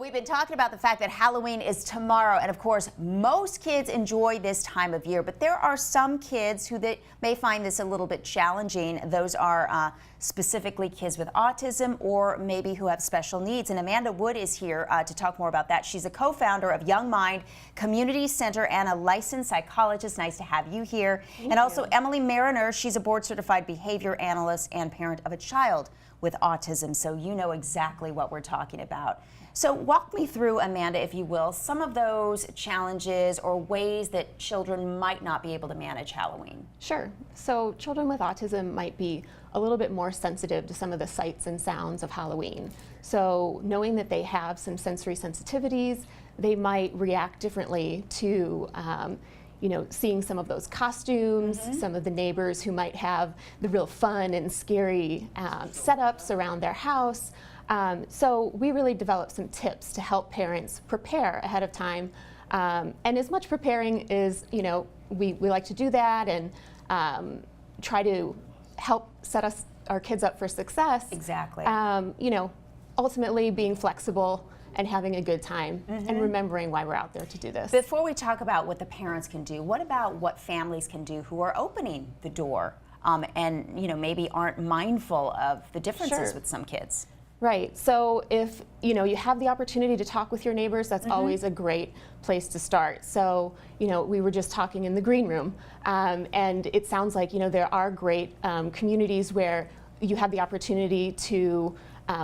We've been talking about the fact that Halloween is tomorrow, and of course, most kids enjoy this time of year, but there are some kids who may find this a little bit challenging. Those are specifically kids with autism or maybe who have special needs. And Amanda Wood is here to talk more about that. She's a co-founder of Young Mind Community Center and a licensed psychologist. Nice to have you here. And also Emily Mariner, she's a board-certified behavior analyst and parent of a child with autism, so you know exactly what we're talking about. So walk me through, Amanda, if you will, some of those challenges or ways that children might not be able to manage Halloween. Sure. So children with autism might be a little bit more sensitive to some of the sights and sounds of Halloween. So knowing that they have some sensory sensitivities, they might react differently to seeing some of those costumes, some of the neighbors who might have the real fun and scary setups around their house. So we really developed some tips to help parents prepare ahead of time. And as much preparing as, we like to do that and try to help set our kids up for success. Exactly. Ultimately being flexible and having a good time and remembering why we're out there to do this. Before we talk about what the parents can do, what about what families can do who are opening the door and maybe aren't mindful of the differences with some kids? Right. So if you have the opportunity to talk with your neighbors, that's always a great place to start. So we were just talking in the green room, and it sounds like there are great communities where you have the opportunity to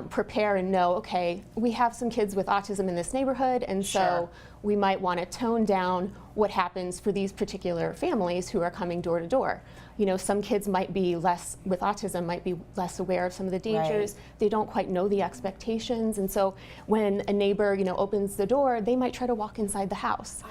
prepare and know, okay, we have some kids with autism in this neighborhood, and so we might want to tone down what happens for these particular families who are coming door to door. Some kids with autism might be less aware of some of the dangers. They don't quite know the expectations, and so when a neighbor, opens the door, they might try to walk inside the house.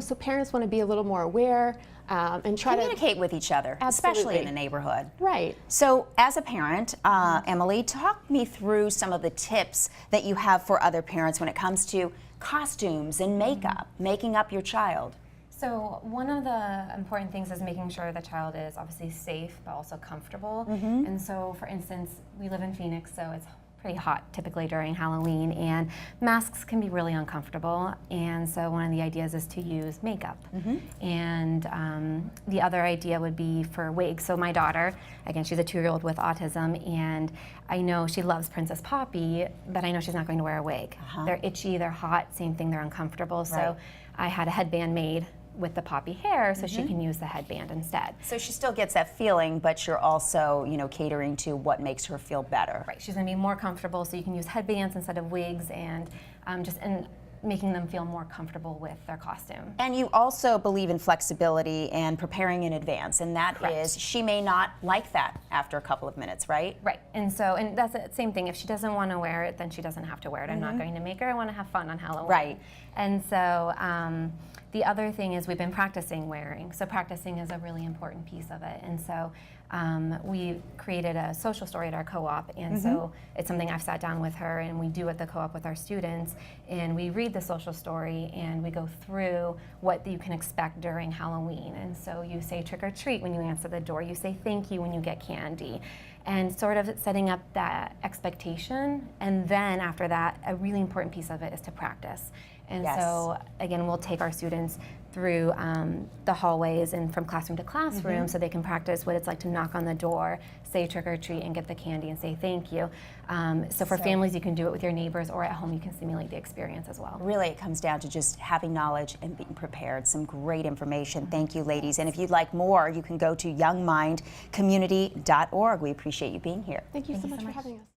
So parents want to be a little more aware and try to communicate with each other, especially in the neighborhood. Right. So as a parent, Emily, talk me through some of the tips that you have for other parents when it comes to costumes and makeup, making up your child. So one of the important things is making sure the child is obviously safe but also comfortable. And so for instance, we live in Phoenix, so it's pretty hot typically during Halloween, and masks can be really uncomfortable, and so one of the ideas is to use makeup. And the other idea would be for wigs. So my daughter, again, she's a 2-year-old with autism, and I know she loves Princess Poppy, but I know she's not going to wear a wig. They're itchy, they're hot, same thing, they're uncomfortable. So I had a headband made with the poppy hair, so she can use the headband instead. So she still gets that feeling, but you're also, catering to what makes her feel better. Right, she's gonna be more comfortable, so you can use headbands instead of wigs, and making them feel more comfortable with their costume. And you also believe in flexibility and preparing in advance, and that is, she may not like that after a couple of minutes, right? Right, and that's the same thing. If she doesn't want to wear it, then she doesn't have to wear it. I'm not going to make her. I want to have fun on Halloween. Right. And so the other thing is we've been practicing wearing. So practicing is a really important piece of it. And so we created a social story at our co-op, and so it's something I've sat down with her and we do at the co-op with our students, and we read the social story and we go through what you can expect during Halloween. And so you say trick or treat when you answer the door, you say thank you when you get candy, and sort of setting up that expectation. And then after that, a really important piece of it is to practice. And so again, we'll take our students through the hallways and from classroom to classroom so they can practice what it's like to knock on the door, say trick or treat, and get the candy and say thank you. So for families, you can do it with your neighbors, or at home you can simulate the experience as well. Really, it comes down to just having knowledge and being prepared. Some great information. Thank you, ladies. And if you'd like more, you can go to youngmindcommunity.org. We appreciate you being here. Thank you so much for having us.